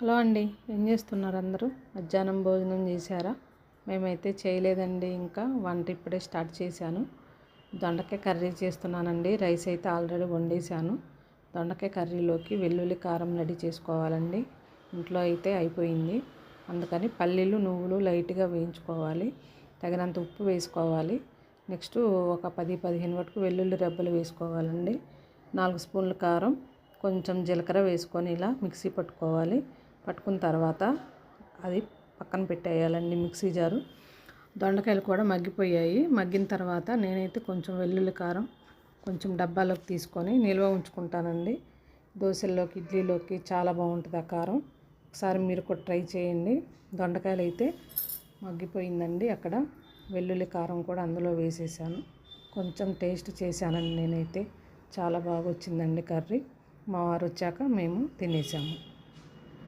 Hello అండి, ఏం చేస్తున్నారు అందరూ? మధ్యాహ్నం భోజనం చేశారా? మేమైతే చేయలేదండి, ఇంకా వంట ఇప్పుడే స్టార్ట్ చేశాను. దొండకాయ కర్రీ చేస్తున్నానండి. రైస్ అయితే ఆల్రెడీ వండేశాను. దొండకాయ కర్రీలోకి వెల్లుల్లి కారం రెడీ చేసుకోవాలండి. ఇంట్లో అయితే అయిపోయింది. అందుకని పల్లీలు నువ్వులు లైట్గా వేయించుకోవాలి. తగినంత ఉప్పు వేసుకోవాలి. నెక్స్ట్ ఒక 10-15 వరకు వెల్లుల్లి రెబ్బలు వేసుకోవాలండి. 4 స్పూన్ల కారం, కొంచెం జీలకర్ర వేసుకొని ఇలా మిక్సీ పట్టుకున్న తర్వాత అది పక్కన పెట్టేయాలండి మిక్సీ జారు. దొండకాయలు కూడా మగ్గిపోయాయి. మగ్గిన తర్వాత నేనైతే కొంచెం వెల్లుల్లి కారం కొంచెం డబ్బాలోకి తీసుకొని నిల్వ ఉంచుకుంటానండి. దోశల్లోకి, ఇడ్లీలోకి చాలా బాగుంటుంది ఆ కారం. ఒకసారి మీరు కూడా ట్రై చేయండి. దొండకాయలు అయితే మగ్గిపోయిందండి. అక్కడ వెల్లుల్లి కారం కూడా అందులో వేసేసాను. కొంచెం టేస్ట్ చేశానండి నేనైతే. చాలా బాగా వచ్చిందండి కర్రీ. మా వారు వచ్చాక మేము తినేసాము.